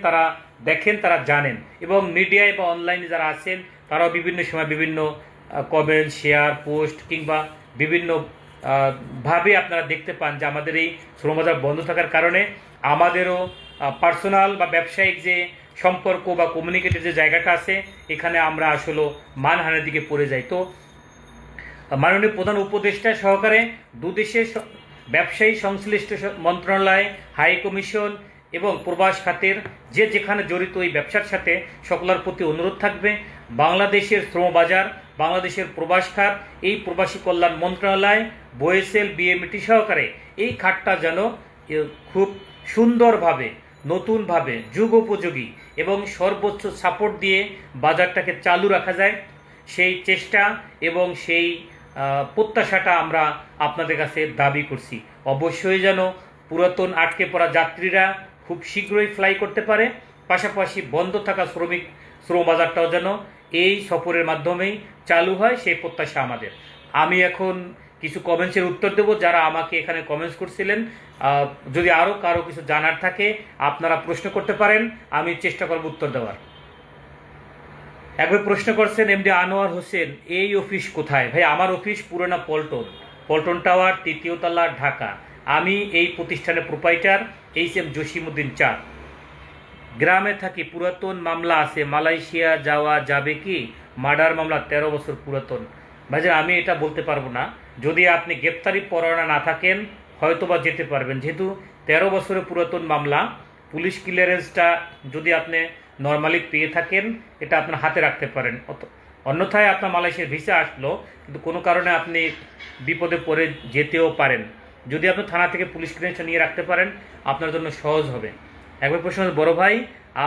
তারা দেখেন, তারা জানেন, এবং মিডিয়ায় বা অনলাইনে যারা আছেন তারাও বিভিন্ন সময় বিভিন্ন কমেন্ট, শেয়ার, পোস্ট কিংবা বিভিন্ন ভাবে আপনারা দেখতে পান যে আমাদের এই শ্রমবাজার বন্ধ থাকার কারণে আমাদেরও পার্সোনাল বা ব্যবসায়িক যে সম্পর্ক বা কমিউনিকেটের যে জায়গাটা আছে এখানে আমরা আসলে মানহানির দিকে পড়ে যাই। তো মাননীয় প্রধান উপদেষ্টা সহকারে দুদেশের ব্যবসায়ী সংশ্লিষ্ট মন্ত্রণালয়, হাই কমিশন এবং প্রবাস খাতের যে যেখানে জড়িত এই ব্যবসার সাথে সকলের প্রতি অনুরোধ থাকবে বাংলাদেশের শ্রমবাজার, বাংলাদেশের প্রবাস খাত, এই প্রবাসী কল্যাণ মন্ত্রণালয়, বোয়েসেল, বিএমটি সহকারে এই খাতটা যেন খুব সুন্দরভাবে, নতুনভাবে, যুগোপযোগী এবং সর্বোচ্চ সাপোর্ট দিয়ে বাজারটাকে চালু রাখা যায়, সেই চেষ্টা এবং সেই প্রত্যাশাটা আমরা আপনাদের কাছে দাবি করছি। অবশ্যই যেন পুরাতন আটকে পড়া যাত্রীরা খুব শীঘ্রই ফ্লাই করতে পারে, পাশাপাশি বন্ধ থাকা শ্রমবাজারটাও যেন এই সফরের মাধ্যমেই চালু হয়, সেই প্রত্যাশা আমাদের। আমি এখন কিছু কমেন্টসের উত্তর দেব যারা আমাকে এখানে কমেন্টস করছিলেন। যদি আরও কারো কিছু জানার থাকে আপনারা প্রশ্ন করতে পারেন, আমি চেষ্টা করব উত্তর দেওয়ার। একবার প্রশ্ন করছেন এমডি আনোয়ার হোসেন, এই অফিস কোথায়? ভাই, আমার অফিস পুরোনা পল্টন টাওয়ার, 3য় তলা, ঢাকা। আমি এই প্রতিষ্ঠানের প্রোপাইটার HM জসিমউদ্দিন চাঁদ। গ্রামে থাকি, পুরাতন মামলা আছে, মালয়েশিয়া যাওয়া যাবে কি? মার্ডার মামলা 13 বছর পুরাতন। ভাইজান, আমি এটা বলতে পারবো না। যদি আপনি গ্রেপ্তারি পরোয়ানা না থাকেন হয়তোবা যেতে পারবেন, যেহেতু 13 বছরের পুরাতন মামলা। পুলিশ ক্লিয়ারেন্সটা যদি আপনি নর্মালি পেয়ে থাকেন এটা আপনার হাতে রাখতে পারেন, অন্যথায় আপনার মালয়েশিয়ার ভিসা আসলো কিন্তু কোনো কারণে আপনি বিপদে পড়ে যেতেও পারেন। যদি আপনি থানা থেকে পুলিশ ক্লিয়ারেন্সটা নিয়ে রাখতে পারেন আপনার জন্য সহজ হবে। একবার প্রশ্ন, বড় ভাই,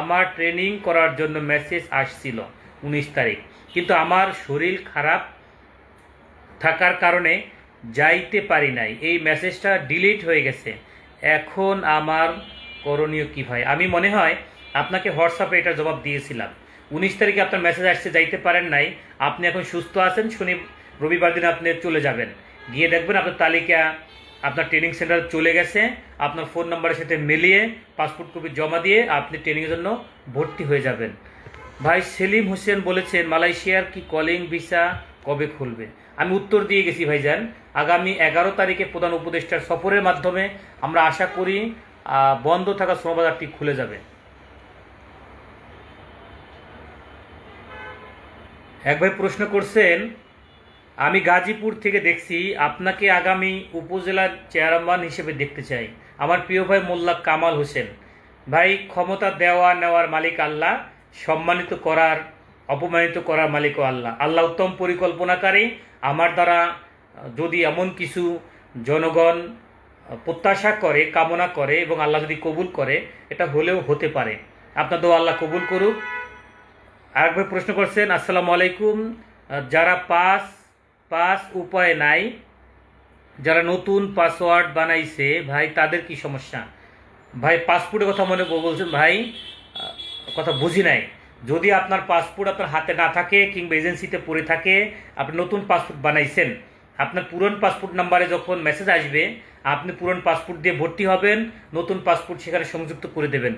আমার ট্রেনিং করার জন্য মেসেজ আসছিল 19 তারিখ, কিন্তু আমার শরীর খারাপ থাকার কারণে যাইতে পারি নাই, এই মেসেজটা ডিলিট হয়ে গেছে, এখন আমার করণীয় কি ভাই? আমি মনে হয় আপনাকে হোয়াটসঅ্যাপে এটার জবাব দিয়েছিলাম। 19 তারিখে আপনার মেসেজ আসছে, যাইতে পারেন নাই, আপনি এখন সুস্থ আছেন, রবিবার দিন আপনি চলে যাবেন, গিয়ে দেখবেন আপনার তালিকা আপনার ট্রেনিং সেন্টার চলে গেছে, আপনার ফোন নাম্বারের সাথে মিলিয়ে পাসপোর্ট কপি জমা দিয়ে আপনি ট্রেনিংয়ের জন্য ভর্তি হয়ে যাবেন। ভাই সেলিম হোসেন বলেছেন, মালয়েশিয়ার কি কলিং ভিসা কবে খুলবে? আমি উত্তর দিয়ে গেছি ভাইজান, আগামী 11 তারিখে প্রধান উপদেষ্টার সফরের মাধ্যমে আমরা আশা করি বন্ধ থাকা শ্রমবাজারটি খুলে যাবে। এক ভাই প্রশ্ন করছেন, আমি গাজীপুর থেকে দেখছি, আপনাকে আগামী উপজেলার চেয়ারম্যান হিসেবে দেখতে চাই। আমার প্রিয় ভাই মোল্লা কামাল হোসেন। ভাই, ক্ষমতা দেওয়া নেওয়ার মালিক আল্লাহ, সম্মানিত করার, অপমানিত করার মালিকও আল্লাহ। আল্লাহ উত্তম পরিকল্পনাকারী। আমার দ্বারা যদি এমন কিছু জনগণ প্রত্যাশা করে, কামনা করে এবং আল্লাহ যদি কবুল করে, এটা হলেও হতে পারে। আপনার দোয়া আল্লাহ কবুল করুক। আরেকভাবে প্রশ্ন করছেন, আসসালামু আলাইকুম, যারা পাস উপায় নাই, যারা নতুন পাসওয়ার্ড বানাইছে ভাই, তাদের কি সমস্যা? ভাই, পাসপোর্টের কথা মনে বলছেন ভাই? কথা বুঝি নাই। যদি আপনার পাসপোর্ট আপনার হাতে না থাকে কিংবা এজেন্সিতে পড়ে থাকে, আপনি নতুন পাসপোর্ট বানাইছেন, আপনার পুরনো পাসপোর্ট নাম্বারে যখন মেসেজ আসবে আপনি পুরনো পাসপোর্ট দিয়ে ভর্তি হবেন, নতুন পাসপোর্ট সেখানে সংযুক্ত করে দেবেন।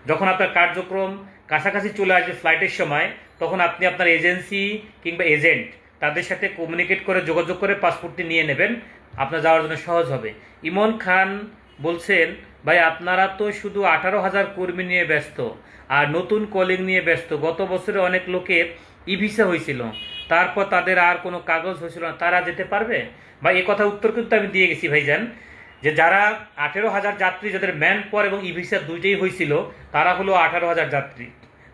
যখন আপনার কার্যক্রম কাছাকাছি চলে আসবে ফ্লাইটের সময়, তখন আপনি আপনার এজেন্সি কিংবা এজেন্ট তাদের সাথে কমিউনিকেট করে যোগাযোগ করে পাসপোর্টটি নিয়ে নেবেন, আপনার যাওয়ার জন্য সহজ হবে। ইমন খান বলছেন, ভাই আপনারা তো শুধু 18,000 কর্মী নিয়ে ব্যস্ত আর নতুন কলিং নিয়ে ব্যস্ত। গত বছরে অনেক লোকের ই ভিসা হয়েছিল, তারপর তাদের আর কোনো কাগজ হয়েছিল না, তারা যেতে পারবে? ভাই, এ কথা উত্তর কিন্তু আমি দিয়ে গেছি ভাইজান, যে যারা 18,000 যাত্রী, যাদের ম্যান পাওয়ার এবং ই ভিসা দুইটাই হয়েছিল, তারা হলো 18,000 যাত্রী।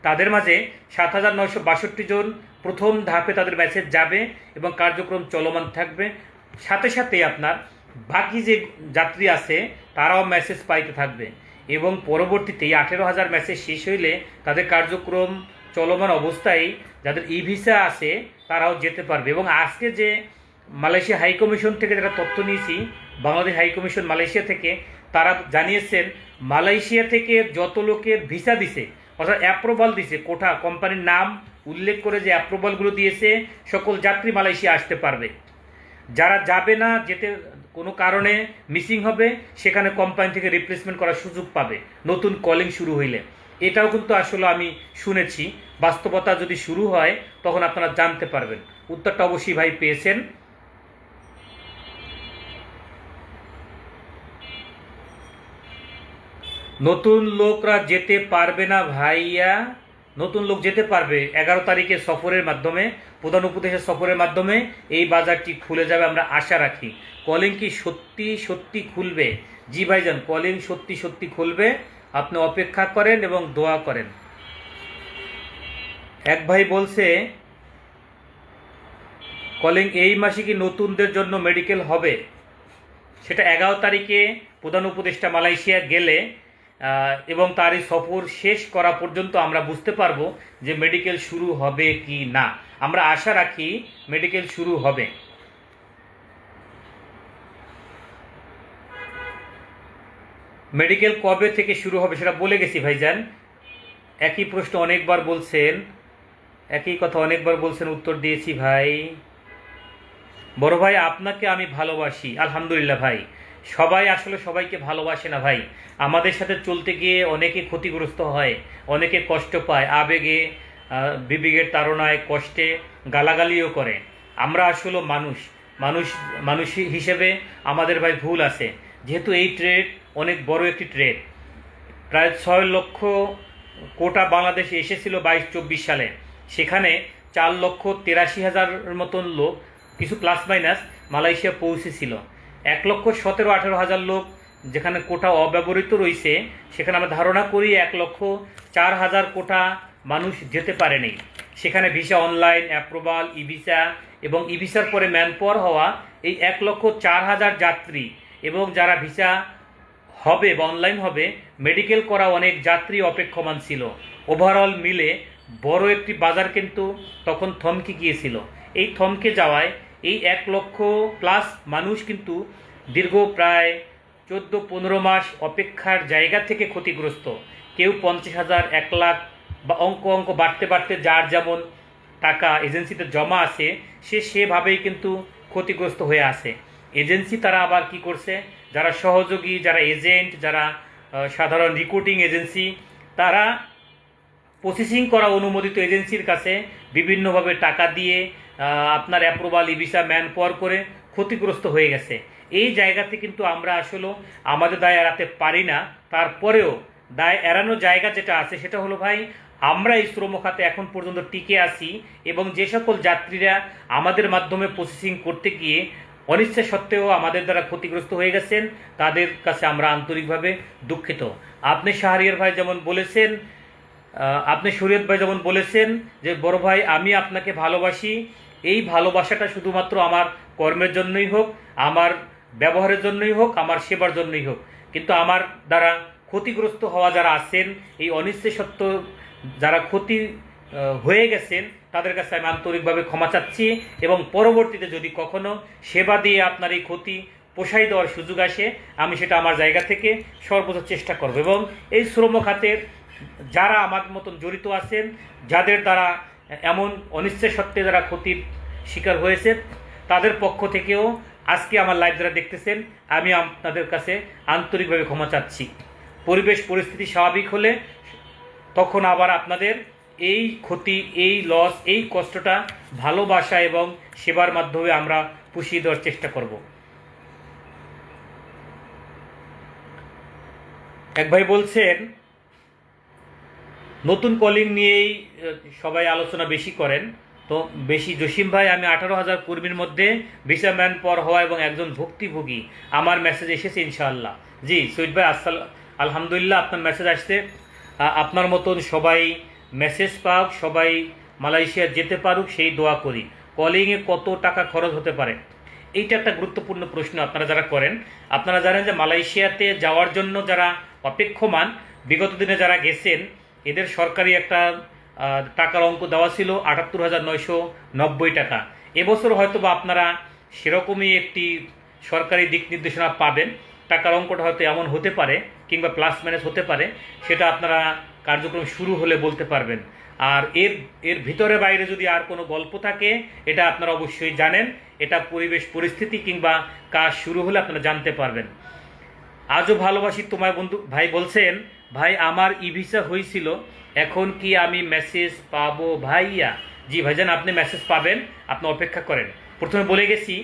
তাদের মাঝে 7,962 জন প্রথম ধাপে তাদের মেসেজ যাবে এবং কার্যক্রম চলমান থাকবে। সাথে সাথে আপনার বাকি যে যাত্রী আছে তারাও মেসেজ পাইতে থাকবে এবং পরবর্তীতে 18,000 মেসেজ শেষ হইলে তাদের কার্যক্রম চলমান অবস্থায় যাদের ই ভিসা আছে তারাও যেতে পারবে। এবং আজকে যে মালয়েশিয়া হাই কমিশন থেকে যেটা তথ্য নিয়েছি, বাংলাদেশ হাই কমিশন মালয়েশিয়া থেকে, তারা জানিয়েছেন মালয়েশিয়া থেকে যত লোকের ভিসা দিছে, অর্থাৎ অ্যাপ্রুভাল দিছে, কোঠা কোম্পানির নাম উল্লেখ করে যে অ্যাপ্রুভালগুলো দিয়েছে, সকল যাত্রী মালয়েশিয়া আসতে পারবে। যারা যাবে না, যেতে কোনো কারণে মিসিং হবে, সেখানে কোম্পানি থেকে রিপ্লেসমেন্ট করার সুযোগ পাবে নতুন কলিং শুরু হইলে। এটাও কিন্তু আসলে আমি শুনেছি। বাস্তবতা যদি শুরু হয় তখন আপনারা জানতে পারবেন। উত্তরটা অবশ্যই ভাই পেয়েছেন। নতুন লোকরা যেতে পারবে না ভাইয়া, নতুন লোক যেতে পারবে 11 তারিখে সফরের মাধ্যমে, প্রধান উপদেশের সফরের মাধ্যমে এই বাজারটি খুলে যাবে আমরা আশা রাখি। কলিং কি সত্যি সত্যি খুলবে? জি ভাইজান, কলিং সত্যি সত্যি খুলবে। আপনি অপেক্ষা করেন এবং দোয়া করেন। এক ভাই বলছে কলিং এই মাসে কি নতুনদের জন্য মেডিকেল হবে? সেটা 11 তারিখে প্রধান উপদেষ্টা মালয়েশিয়া গেলে এবং তার এই সফর শেষ করা পর্যন্ত আমরা বুঝতে পারবো যে মেডিকেল শুরু হবে কি না। আমরা আশা রাখি মেডিকেল শুরু হবে। মেডিকেল কবে থেকে শুরু হবে সেটা বলে গেছি ভাইজান। একই প্রশ্ন অনেকবার বলছেন, একই কথা অনেকবার বলছেন, উত্তর দিয়েছি ভাই। বড় ভাই আপনাকে আমি ভালোবাসি। আলহামদুলিল্লাহ ভাই, সবাই আসলে সবাইকে ভালোবাসে না ভাই। আমাদের সাথে চলতে গিয়ে অনেকে ক্ষতিগ্রস্ত হয়, অনেকে কষ্ট পায়, আবেগে বিবেকের তাড়নায় কষ্টে গালাগালিও করে। আমরা আসলে মানুষ, মানুষ মানুষ হিসেবে আমাদের ভাই ভুল আছে। যেহেতু এই ট্রেড অনেক বড় একটি ট্রেড, প্রায় 6 লক্ষ কোটা বাংলাদেশে এসেছিল 22-24 সালে। সেখানে 4,83,000 মতন লোক, কিছু প্লাস মাইনাস, মালয়েশিয়া পৌঁছেছিল। 1,17,18,000 লোক যেখানে কোটা অব্যবহৃত রয়েছে, সেখানে আমরা ধারণা করি 1,04,000 কোটা মানুষ যেতে পারেনি। সেখানে ভিসা অনলাইন অ্যাপ্রুভাল, ই ভিসা এবং ই ভিসার পরে ম্যান পাওয়ার হওয়া এই 1,04,000 যাত্রী, এবং যারা ভিসা হবে বা অনলাইন হবে মেডিকেল করা অনেক যাত্রী অপেক্ষমান ছিল। ওভারঅল মিলে বড় একটি বাজার কিন্তু তখন থমকে গিয়েছিল। এই থমকে যাওয়ায় এই 1 লক্ষ প্লাস মানুষ কিন্তু দীর্ঘ প্রায় 14-15 মাস অপেক্ষার জায়গা থেকে ক্ষতিগ্রস্ত। কেউ 50,000, 1 লাখ বা অঙ্ক বাড়তে বাড়তে যার যেমন টাকা এজেন্সিতে জমা আছে সে সেভাবেই কিন্তু ক্ষতিগ্রস্ত হয়ে আছে। এজেন্সি তারা আবার কি করছে, যারা সহযোগী, যারা এজেন্ট, যারা সাধারণ রিক্রুটিং এজেন্সি, তারা প্রসেসিং করা অনুমোদিত এজেন্সির কাছে বিভিন্নভাবে টাকা দিয়ে আপনার অ্যাপ্রুভাল, ই ভিসা, ম্যান পাওয়ার করে ক্ষতিগ্রস্ত হয়ে গেছে। এই জায়গাতে কিন্তু আমরা আসলে আমাদের দায় এড়াতে পারি না। তারপরেও দায় এড়ানোর জায়গা যেটা আছে সেটা হলো ভাই, আমরা এই শ্রম খাতে এখন পর্যন্ত টিকে আছি এবং যে সকল যাত্রীরা আমাদের মাধ্যমে প্রসেসিং করতে গিয়ে অনিচ্ছা সত্ত্বেও আমাদের দ্বারা ক্ষতিগ্রস্ত হয়ে গেছেন, তাদের কাছে আমরা আন্তরিকভাবে দুঃখিত। আপনি শাহরিয়ার ভাই যেমন বলেছেন, আপনি শরীয়ত ভাই যেমন বলেছেন যে বড় ভাই আমি আপনাকে ভালোবাসি, এই ভালোবাসাটা শুধুমাত্র আমার কর্মের জন্যই হোক, আমার ব্যবহারের জন্যই হোক, আমার সেবার জন্যই হোক, কিন্তু আমার দ্বারা ক্ষতিগ্রস্ত হওয়া যারা আছেন, এই অনিচ্ছা সত্ত্বেও যারা ক্ষতি হয়ে গেছেন, তাদের কাছে আমি আন্তরিকভাবে ক্ষমা চাচ্ছি এবং পরবর্তীতে যদি কখনো সেবা দিয়ে আপনার এই ক্ষতি পোষাই দেওয়ার সুযোগ আসে, আমি সেটা আমার জায়গা থেকে সর্বোচ্চ চেষ্টা করব। এবং এই শ্রম খাতের যারা আমার মতন জড়িত আছেন, যাদের দ্বারা এমন অনিচ্ছা সত্ত্বে যারা ক্ষতির শিকার হয়েছে, তাদের পক্ষ থেকেও আজকে আমার লাইভ যারা দেখতেছেন আমি আপনাদের কাছে আন্তরিকভাবে ক্ষমা চাচ্ছি। পরিবেশ পরিস্থিতি স্বাভাবিক হলে তখন আবার আপনাদের এই ক্ষতি, এই লস, এই কষ্টটা ভালোবাসা এবং সেবার মাধ্যমে আমরা পুষিয়ে দেওয়ার চেষ্টা করব। এক ভাই বলছেন নতুন কলিং নিয়েই সবাই আলোচনা বেশি করেন, তো বেশি জসিম ভাই, আমি 18,000 কর্মীর মধ্যে ভিসা ম্যান পাওয়ার হওয়া এবং একজন ভুক্তভোগী, আমার মেসেজ এসেছে ইনশাআল্লাহ। জি সৈয়দ ভাই, আলহামদুলিল্লাহ আপনার মেসেজ আসছে। আপনার মতন সবাই মেসেজ পাক, সবাই মালয়েশিয়া যেতে পারুক সেই দোয়া করি। কলিংয়ে কত টাকা খরচ হতে পারে, এইটা একটা গুরুত্বপূর্ণ প্রশ্ন আপনারা যারা করেন। আপনারা জানেন যে মালয়েশিয়াতে যাওয়ার জন্য যারা অপেক্ষমান, বিগত দিনে যারা গেছেন, এদের সরকারি একটা টাকার অঙ্ক দেওয়া ছিল 78,990 টাকা। এবছর হয়তো বা আপনারা সেরকমই একটি সরকারি দিক নির্দেশনা পাবেন। টাকার অঙ্কটা হয়তো এমন হতে পারে কিংবা প্লাস মাইনাস হতে পারে, সেটা আপনারা কার্যক্রম শুরু হলে বলতে পারবেন। আর এর ভিতরে বাইরে যদি আর কোনো গল্প থাকে এটা আপনারা অবশ্যই জানেন, এটা পরিবেশ পরিস্থিতি কিংবা কাজ শুরু হলে আপনারা জানতে পারবেন। আজও ভালোবাসি তোমায় বন্ধু ভাই বলছেন ভাই আমার ই ভিসা হয়েছিল, এখন কি আমি মেসেজ পাবো ভাইয়া? জি ভাইজান, আপনি মেসেজ পাবেন, আপনি অপেক্ষা করেন। প্রথমে বলে গেছি,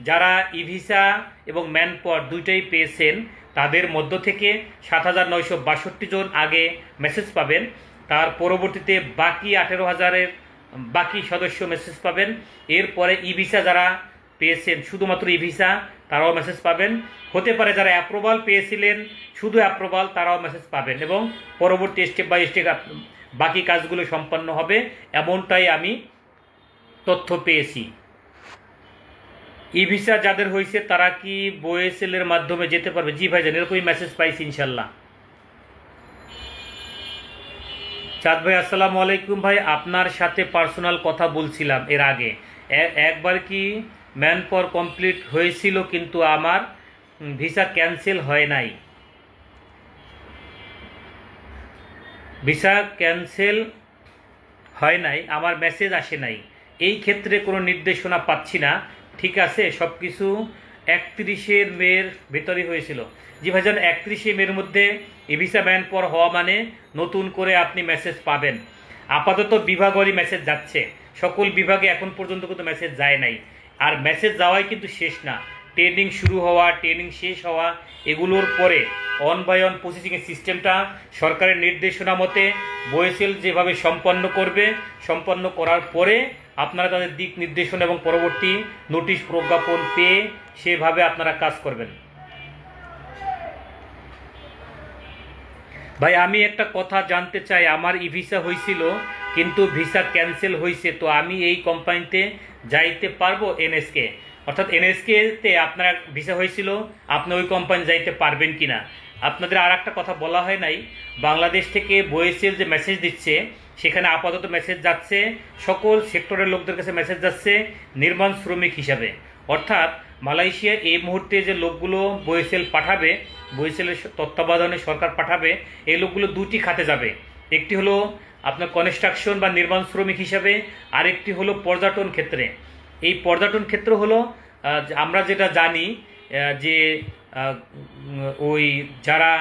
যারা ই ভিসা এবং ম্যান পাওয়ার দুইটাই পেয়েছেন তাদের মধ্য থেকে 7,962 জন আগে মেসেজ পাবেন। তার পরবর্তীতে বাকি 18,000-এর বাকি সদস্য মেসেজ পাবেন। এরপরে ই ভিসা যারা পেয়েছেন শুধুমাত্র ই ভিসা, তারাও মেসেজ পাবেন। হতে পারে যারা অ্যাপ্রুভাল পেয়েছিলেন শুধু অ্যাপ্রুভাল, তারাও মেসেজ পাবেন, এবং পরবর্তী স্টেপ বাই স্টেপ বাকি কাজগুলো সম্পন্ন হবে, এমনটাই আমি তথ্য পেয়েছি। ই ভিসা যাদের হয়েছে তারা কি বোয়েসেল এর মাধ্যমে যেতে পারবে? জি ভাইজান, এরকমই মেসেজ পাইছি ইনশাল্লাহ। চাঁদ ভাই আসসালামু আলাইকুম। ভাই আপনার সাথে পার্সোনাল কথা বলছিলাম এর আগে, একবার কি ম্যান পাওয়ার কমপ্লিট হয়েছিল কিন্তু আমার ভিসা ক্যান্সেল হয় নাই। ভিসা ক্যান্সেল হয় নাই, আমার মেসেজ আসে নাই, এই ক্ষেত্রে কোনো নির্দেশনা পাচ্ছি না। ঠিক আছে, সব কিছু 31 মের ভেতরই হয়েছিল। জি ভাইজান, 31 মের মধ্যে ই ভিসা ম্যান পাওয়ার হওয়া মানে নতুন করে আপনি মেসেজ পাবেন। আপাতত বিভাগরই মেসেজ যাচ্ছে, সকল বিভাগে এখন পর্যন্ত কিন্তু মেসেজ যায় নাই। আর মেসেজ যাওয়াই কিন্তু শেষ না, ট্রেনিং শুরু হওয়া, ট্রেনিং শেষ হওয়া, এগুলোর পরে অন বাই অন প্রসেসিংয়ের সিস্টেমটা সরকারের নির্দেশনা মতে বোয়েসেল যেভাবে সম্পন্ন করার পরে আপনারা তাদের দিক নির্দেশনা এবং পরবর্তী নোটিশ প্রজ্ঞাপন পেয়ে সেভাবে আপনারা কাজ করবেন। ভাই আমি একটা কথা জানতে চাই, আমার ই ভিসা হয়েছিল কিন্তু ভিসা ক্যান্সেল হয়েছে, তো আমি এই কোম্পানিতে যাইতে পারবো? এনএসকে, অর্থাৎ এনএসকে তে আপনার ভিসা হয়েছিল, আপনি ওই কোম্পানি যাইতে পারবেন কি না? আপনাদের আর একটা কথা বলা হয় নাই, বাংলাদেশ থেকে বোয়েসেল যে মেসেজ দিচ্ছে সেখানে আপাতত মেসেজ যাচ্ছে সকল সেক্টরের লোকদের কাছে, মেসেজ যাচ্ছে নির্মাণ শ্রমিক হিসাবে। অর্থাৎ মালয়েশিয়া এই মুহূর্তে যে লোকগুলো বোয়েসেল পাঠাবে, বোয়েসেলের তত্ত্বাবধানে সরকার পাঠাবে, এই লোকগুলো দুটি খাতে যাবে। একটি হলো আপনার কনস্ট্রাকশন বা নির্মাণ শ্রমিক হিসাবে, আরেকটি হলো পর্যটন ক্ষেত্রে। এই পর্যটন ক্ষেত্র হলো আমরা যেটা জানি যে ওই যারা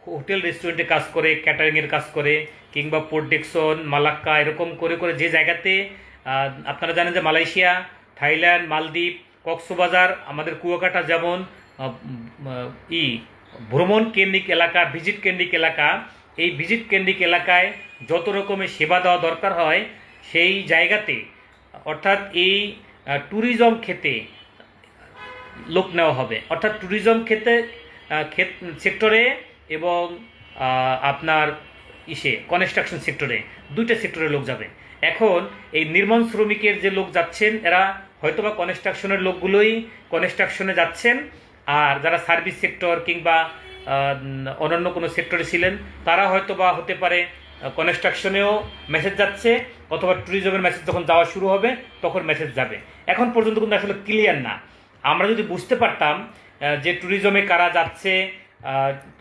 হোটেল রেস্টুরেন্টে কাজ করে, ক্যাটারিংয়ের কাজ করে, কিংবা প্রোটেকশন, মালাক্কা, এরকম করে করে যে জায়গাতে আপনারা জানেন যে মালয়েশিয়া, থাইল্যান্ড, মালদ্বীপ, কক্সবাজার, আমাদের কুয়াকাটা যেমন ভ্রমণ কেন্দ্রিক এলাকা, ভিজিট কেন্দ্রিক এলাকা, এই ভিজিট কেন্দ্রিক এলাকায় যত রকমের সেবা দেওয়া দরকার হয় সেই জায়গাতে, অর্থাৎ এই ট্যুরিজম ক্ষেত্রে লোক নেওয়া হবে। অর্থাৎ ট্যুরিজম ক্ষেত্রে সেক্টরে এবং আপনার কনস্ট্রাকশন সেক্টরে, দুইটা সেক্টরে লোক যাবে। এখন এই নির্মাণ শ্রমিকের যে লোক যাচ্ছেন এরা হয়তোবা কনস্ট্রাকশনের লোকগুলোই কনস্ট্রাকশনে যাচ্ছেন, আর যারা সার্ভিস সেক্টর কিংবা অন্যান্য কোনো সেক্টরে ছিলেন তারা হয়তোবা হতে পারে কনস্ট্রাকশনেও মেসেজ যাচ্ছে, অথবা ট্যুরিজমের মেসেজ যখন যাওয়া শুরু হবে তখন মেসেজ যাবে। এখন পর্যন্ত কিন্তু আসলে ক্লিয়ার না। আমরা যদি বুঝতে পারতাম যে ট্যুরিজমে কারা যাচ্ছে,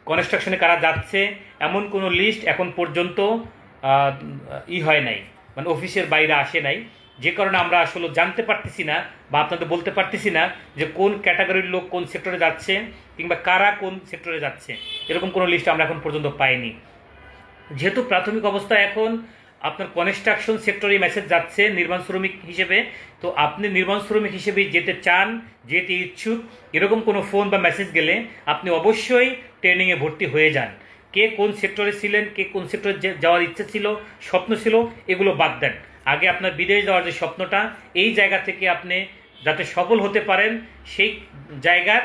কনস্ট্রাকশনে কারা যাচ্ছে, এমন কোনো লিস্ট এখন পর্যন্ত হয় নাই, মানে অফিসের বাইরে আসে নাই, যে কারণে আমরা আসলে জানতে পারতেছি না বা আপনাদের বলতে পারতেছি না যে কোন ক্যাটাগরির লোক কোন সেক্টরে যাচ্ছে কিংবা কারা কোন সেক্টরে যাচ্ছে। এরকম কোনো লিস্ট আমরা এখন পর্যন্ত পাইনি। যেহেতু প্রাথমিক অবস্থায় এখন আপনার কনস্ট্রাকশন সেক্টরে মেসেজ যাচ্ছে নির্মাণ শ্রমিক হিসেবে, তো আপনি নির্মাণ শ্রমিক হিসেবে যেতে চান, যেতে ইচ্ছুক, এরকম কোনো ফোন বা মেসেজ গেলে আপনি অবশ্যই ট্রেনিংয়ে ভর্তি হয়ে যান। কে কোন সেক্টরে ছিলেন, কে কোন সেক্টরে যাওয়ার ইচ্ছা ছিল, স্বপ্ন ছিল, এগুলো বাদ দেন। আগে আপনার বিদেশ যাওয়ার যে স্বপ্নটা, এই জায়গা থেকে আপনি যাতে সফল হতে পারেন সেই জায়গার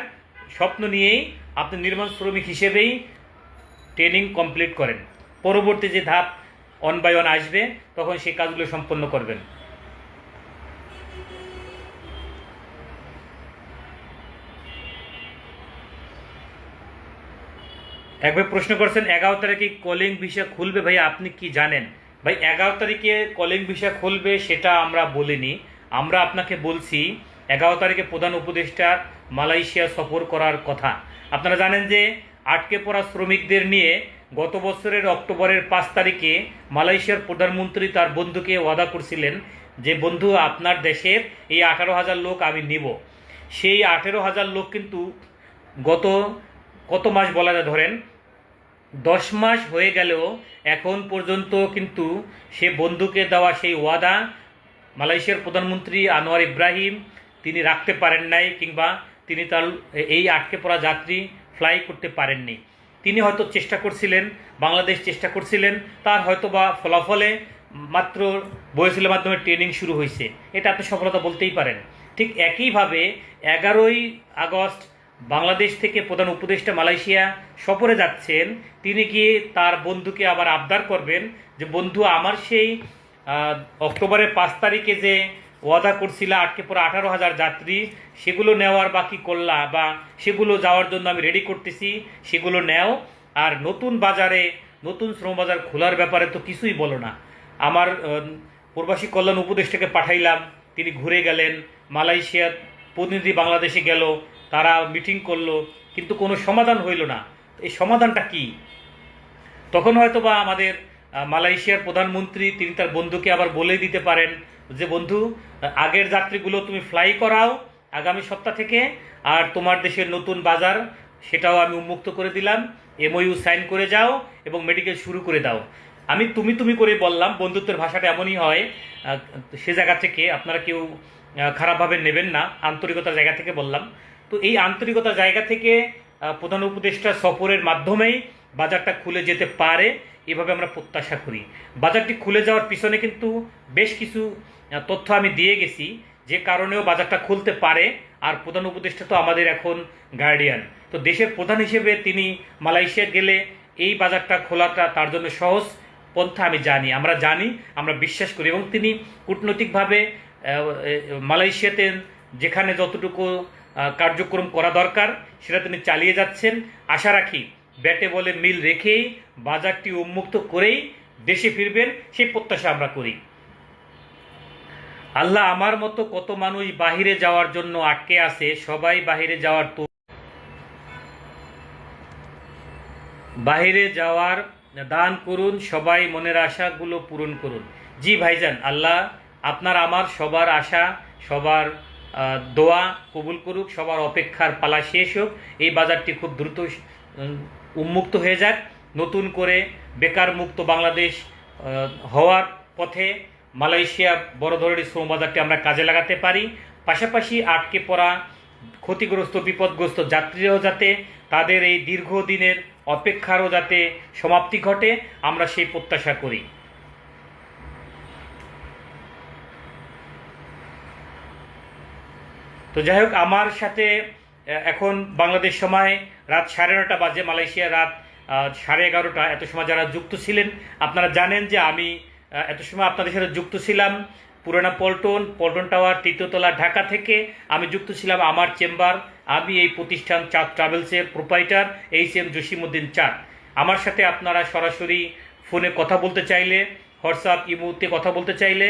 স্বপ্ন নিয়েই আপনি নির্মাণ শ্রমিক হিসেবেই ট্রেনিং কমপ্লিট করেন। পরবর্তী যে ধাপ অন বাই অন আসবে তখন সেই কাজগুলো সম্পন্ন করবেন। একবার প্রশ্ন করছেন 11 তারিখে কলিং ভিসা খুলবে, ভাই আপনি কি জানেন? ভাই 11 তারিখে কলিং ভিসা খুলবে সেটা আমরা বলিনি, আমরা আপনাকে বলছি 11 তারিখে প্রধান উপদেষ্টার মালয়েশিয়া সফর করার কথা। আপনারা জানেন যে আটকে পড়া শ্রমিকদের নিয়ে গত বছরের অক্টোবরের 5 তারিখে মালয়েশিয়ার প্রধানমন্ত্রী তার বন্ধুকে ওয়াদা করছিলেন যে বন্ধু আপনার দেশের এই 18,000 লোক আমি নিব। সেই 18,000 লোক কিন্তু গত কত মাস বলা যায়, ধরেন 10 মাস হয়ে গেলেও এখন পর্যন্ত কিন্তু সে বন্ধুকে দেওয়া সেই ওয়াদা মালয়েশিয়ার প্রধানমন্ত্রী আনোয়ার ইব্রাহিম তিনি রাখতে পারেন নাই, কিংবা তিনি তার এই আটকে পড়া যাত্রী ফ্লাই করতে পারেননি। তিনি হয়তো চেষ্টা করছিলেন, বাংলাদেশ চেষ্টা করছিলেন, তার হয়তো বা ফলাফলে মাত্র বয়সের মাধ্যমে ট্রেনিং শুরু হয়েছে, এটা আপনি সফলতা বলতেই পারেন। ঠিক একইভাবে 11ই আগস্ট বাংলাদেশ থেকে প্রধান উপদেষ্টা মালয়েশিয়া সফরে যাচ্ছেন। তিনি গিয়ে তার বন্ধুকে আবার আবদার করবেন যে বন্ধু, আমার সেই অক্টোবরের 5 তারিখে যে ওয়াদা করছিল আটকে পড়া 18,000 যাত্রী, সেগুলো নেওয়ার বাকি করলা, বা সেগুলো যাওয়ার জন্য আমি রেডি করতেছি, সেগুলো নেও। আর নতুন বাজারে, নতুন শ্রম বাজার খোলার ব্যাপারে তো কিছুই বলো না। আমার প্রবাসী কল্যাণ উপদেষ্টাকে পাঠাইলাম, তিনি ঘুরে গেলেন, মালয়েশিয়ার প্রতিনিধি বাংলাদেশে গেল, তারা মিটিং করলো, কিন্তু কোনো সমাধান হইল না। এই সমাধানটা কি? তখন হয়তো বা আমাদের মালয়েশিয়ার প্রধানমন্ত্রী তিনি তার বন্ধুকে আবার বলে দিতে পারেন যে বন্ধু, আগের যাত্রীগুলো তুমি ফ্লাই করাও আগামী সপ্তাহ থেকে, আর তোমার দেশের নতুন বাজার সেটাও আমি উন্মুক্ত করে দিলাম, এমওইউ সাইন করে যাও এবং মেডিকেল শুরু করে দাও। আমি তুমি তুমি করে বললাম, বন্ধুত্বের ভাষাটা এমনই হয়। সে জায়গা থেকে আপনারা কেউ খারাপভাবে নেবেন না, আন্তরিকতার জায়গা থেকে বললাম। তো এই আন্তরিকতার জায়গা থেকে প্রধান উপদেষ্টা সফরের মাধ্যমেই বাজারটা খুলে যেতে পারে, এভাবে আমরা প্রত্যাশা করি। বাজারটি খুলে যাওয়ার পিছনে কিন্তু বেশ কিছু তথ্য আমি দিয়ে গেছি, যে কারণেও বাজারটা খুলতে পারে। আর প্রধান উপদেষ্টা তো আমাদের এখন গার্ডিয়ান, তো দেশের প্রধান হিসেবে তিনি মালয়েশিয়া গেলে এই বাজারটা খোলাটা তার জন্য সহজ পন্থা আমি জানি, আমরা জানি, আমরা বিশ্বাস করি। এবং তিনি কূটনৈতিকভাবে মালয়েশিয়াতে যেখানে যতটুকু কার্যক্রম করা দরকার সেটা তিনি চালিয়ে যাচ্ছেন। আশা রাখি ব্যাটে বলে মিল রেখেই বাজারটি উন্মুক্ত করেই দেশে ফিরবেন, সেই প্রত্যাশা আমরা করি। আল্লাহ, আমার মতো কত মানুষ বাহিরে যাওয়ার জন্য আটকে আছে, সবাই বাহিরে যাওয়ার দান করুন, সবাই মনের আশাগুলো পূরণ করুন। জি ভাইজান, আল্লাহ আপনার আমার সবার আশা, সবার দোয়া কবুল করুক, সবার অপেক্ষার পালা শেষ হোক, এই বাজারটি খুব দ্রুত উন্মুক্ত হয়ে যাক, নতুন করে বেকার মুক্ত বাংলাদেশ হওয়ার পথে মালয়েশিয়া বড় ধরনের শ্রম বাজারটি আমরা কাজে লাগাতে পারি। পাশাপাশি আটকে পড়া, ক্ষতিগ্রস্ত, বিপদগ্রস্ত যাত্রীরাও যাতে তাদের এই দীর্ঘদিনের অপেক্ষারও যাতে সমাপ্তি ঘটে, আমরা সেই প্রত্যাশা করি। তো যাই হোক, আমার সাথে এখন বাংলাদেশ সময় রাত 9:30 বাজে, মালয়েশিয়া রাত 11:30। এত সময় যারা যুক্ত ছিলেন, আপনারা জানেন যে আমি এত সময় আপনাদের সাথে যুক্ত ছিলাম পুরানা পল্টন টাওয়ার 3য় তলা, ঢাকা থেকে। আমি যুক্ত ছিলাম আমার চেম্বার, আমি এই প্রতিষ্ঠান চাঁদ ট্রাভেলসের প্রোপাইটার HM জসিমউদ্দিন চাঁদ। আমার সাথে আপনারা সরাসরি ফোনে কথা বলতে চাইলে, হোয়াটসঅ্যাপ ইমোতে কথা বলতে চাইলে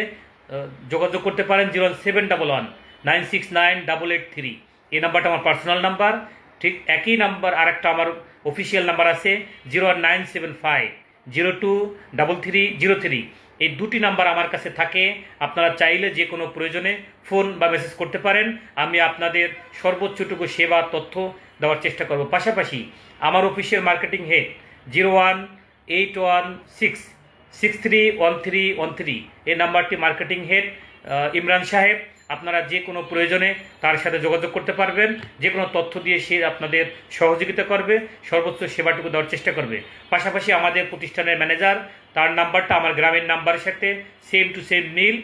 যোগাযোগ করতে পারেন 01711969883। এই নাম্বারটা আমার পার্সোনাল নাম্বার। ঠিক একই নাম্বার আরেকটা আমার অফিসিয়াল নাম্বার আছে 01975023303। এই দুটি নাম্বার আমার কাছে থাকে। আপনারা চাইলে যে কোনো প্রয়োজনে ফোন বা মেসেজ করতে পারেন, আমি আপনাদের সর্বোচ্চটুকু সেবা তথ্য দেওয়ার চেষ্টা করব। পাশাপাশি আমার অফিসের মার্কেটিং হেড 01816631313। এই নাম্বারটি মার্কেটিং হেড ইমরান সাহেব। আপনারা যে কোনো প্রয়োজনে তার সাথে যোগাযোগ করতে পারবেন, যে কোনো তথ্য দিয়ে সে আপনাদের সহযোগিতা করবে, সর্বোচ্চ সেবাটুকু দেওয়ার চেষ্টা করবে। পাশাপাশি আমাদের প্রতিষ্ঠানের ম্যানেজার, তার নাম্বারটা আমার গ্রামের নাম্বারের সাথে সেম টু সেম মিল,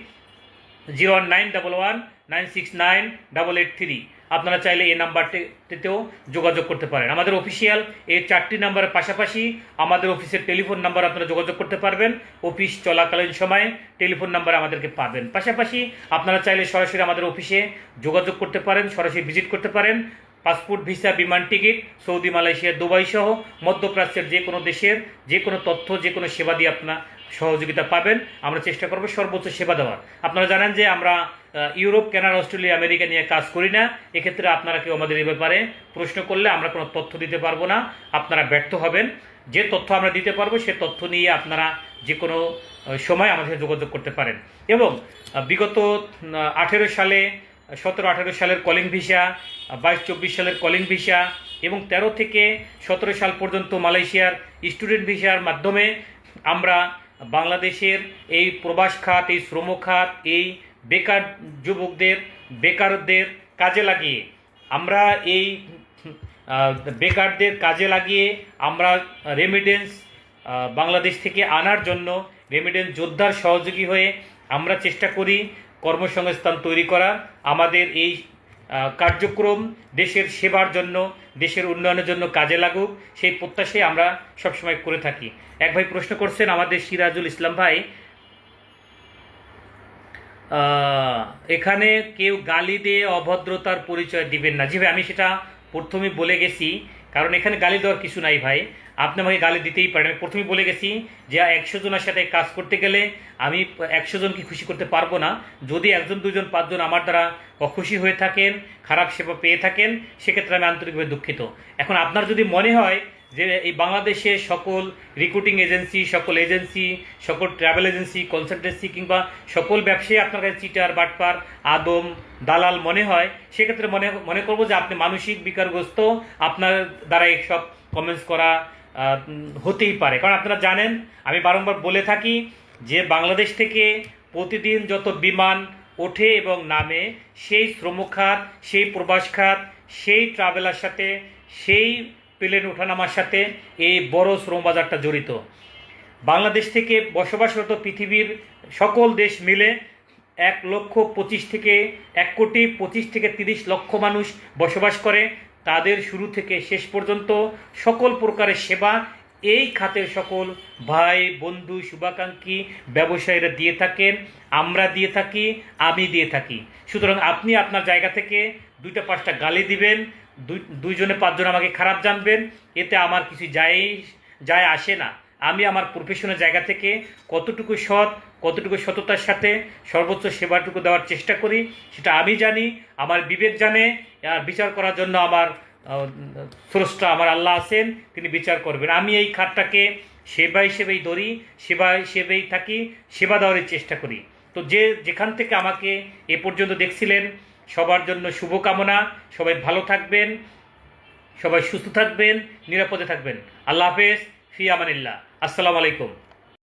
09119698883। আপনারা চাইলে এই নাম্বারটিতেও যোগাযোগ করতে পারেন। আমাদের অফিসিয়াল এই 4টি নাম্বারের পাশাপাশি আমাদের অফিসের টেলিফোন নাম্বার আপনারা যোগাযোগ করতে পারবেন। অফিস চলাকালীন সময়ে টেলিফোন নাম্বার আমাদেরকে পাবেন। পাশাপাশি আপনারা চাইলে সরাসরি আমাদের অফিসে যোগাযোগ করতে পারেন, সরাসরি ভিজিট করতে পারেন। পাসপোর্ট, ভিসা, বিমান টিকিট, সৌদি, মালয়েশিয়া, দুবাই সহ মধ্যপ্রাচ্যের যে কোনো দেশের যে কোনো তথ্য, যে কোনো সেবা দিয়ে আপনার সহযোগিতা পাবেন। আমরা চেষ্টা করব সর্বোচ্চ সেবা দেওয়ার। আপনারা জানেন যে আমরা ইউরোপ, কানাডা, অস্ট্রেলিয়া, আমেরিকা নিয়ে কাজ করি না। এক্ষেত্রে আপনারা কেউ আমাদের এই ব্যাপারে প্রশ্ন করলে আমরা কোনো তথ্য দিতে পারবো না, আপনারা ব্যর্থ হবেন। যে তথ্য আমরা দিতে পারবো সে তথ্য নিয়ে আপনারা যে কোনো সময় আমাদের সাথে যোগাযোগ করতে পারেন। এবং বিগত 17-18 সালের কলিং ভিসা, 22-24 সালের কলিং ভিসা, এবং 13 থেকে 17 সাল পর্যন্ত মালয়েশিয়ার স্টুডেন্ট ভিসার মাধ্যমে আমরা বাংলাদেশের এই প্রবাস খাত, এই শ্রম খাত, এই বেকার যুবকদের, বেকারদের কাজে লাগিয়ে আমরা এই বেকারদের কাজে লাগিয়ে আমরা রেমিডেন্স বাংলাদেশ থেকে আনার জন্য রেমিডেন্স যোদ্ধার সহযোগী হয়ে আমরা চেষ্টা করি কর্মসংস্থান তৈরি করা। আমাদের এই কার্যক্রম দেশের সেবার জন্য, দেশের উন্নয়নের জন্য কাজে লাগুক, সেই প্রত্যাশাই আমরা সবসময় করে থাকি। এক ভাই প্রশ্ন করছেন, আমাদের সিরাজুল ইসলাম ভাই, এখানে কেউ গালি দিয়ে অভদ্রতার পরিচয় দিবেন না। জি ভাই, আমি সেটা প্রথমেই বলে গেছি, কারণ এখানে গালি দেওয়ার কিছু নাই ভাই, আপনি আমাকে গালি দিতেই পারেন। আমি প্রথমেই বলে গেছি যে 100 জনের সাথে কাজ করতে গেলে আমি 100 জনকে খুশি করতে পারবো না। যদি 1 জন 2 জন 5 জন আমার দ্বারা অখুশি হয়ে থাকেন, খারাপ সেবা পেয়ে থাকেন, সেক্ষেত্রে আমি আন্তরিকভাবে দুঃখিত। এখন আপনার যদি মনে হয় যে এই বাংলাদেশে সকল রিক্রুটিং এজেন্সি, সকল এজেন্সি, সকল ট্রাভেল এজেন্সি, কনসালটেন্সি কিংবা সকল ব্যবসায়ী আপনার কাছে চিটার, বাটপার, আদম, দালাল মনে হয়, সেক্ষেত্রে মনে করবো যে আপনি মানসিক বিকারগ্রস্ত, আপনার দ্বারা এইসব কমেন্টস করা হতেই পারে। কারণ আপনারা জানেন, আমি বারংবার বলে থাকি যে বাংলাদেশ থেকে প্রতিদিন যত বিমান ওঠে এবং নামে, সেই শ্রমখাত, সেই প্রবাস খাত, সেই ট্রাভেলার সাথে, সেই প্লেন ওঠানামার সাথে এই বড় শ্রম বাজারটা জড়িত। বাংলাদেশ থেকে বসবাসরত পৃথিবীর সকল দেশ মিলে 1,25 থেকে 30 লক্ষ মানুষ বসবাস করে। তাদের শুরু থেকে শেষ পর্যন্ত সকল প্রকারের সেবা এই খাতের সকল ভাই, বন্ধু, শুভাকাঙ্ক্ষী, ব্যবসায়ীরা দিয়ে থাকেন, আমরা দিয়ে থাকি, আমি দিয়ে থাকি। সুতরাং আপনি আপনার জায়গা থেকে 2-5টা গালি দিবেন, 2 জনে 5 জন আমাকে খারাপ জানবেন, এতে আমার কিছু যায় আসে না। আমি আমার প্রফেশনের জায়গা থেকে কতটুকু সৎ, কতটুকু সততার সাথে সর্বোচ্চ সেবাটুকু দেওয়ার চেষ্টা করি, সেটা আমি জানি, আমার বিবেক জানে। আর বিচার করার জন্য আমার স্রষ্টা, আমার আল্লাহ আছেন, তিনি বিচার করবেন। আমি এই খাতটাকে সেবা হিসেবেই ধরি, সেবা হিসেবেই থাকি, সেবা দেওয়ার চেষ্টা করি। তো যেখান থেকে আমাকে এ পর্যন্ত দেখছিলেন, সবার জন্য শুভকামনা। সবাই ভালো থাকবেন, সবাই সুস্থ থাকবেন, নিরাপদে থাকবেন। আল্লাহ হাফেজ, ফি আমানিল্লাহ। আসসালামু আলাইকুম।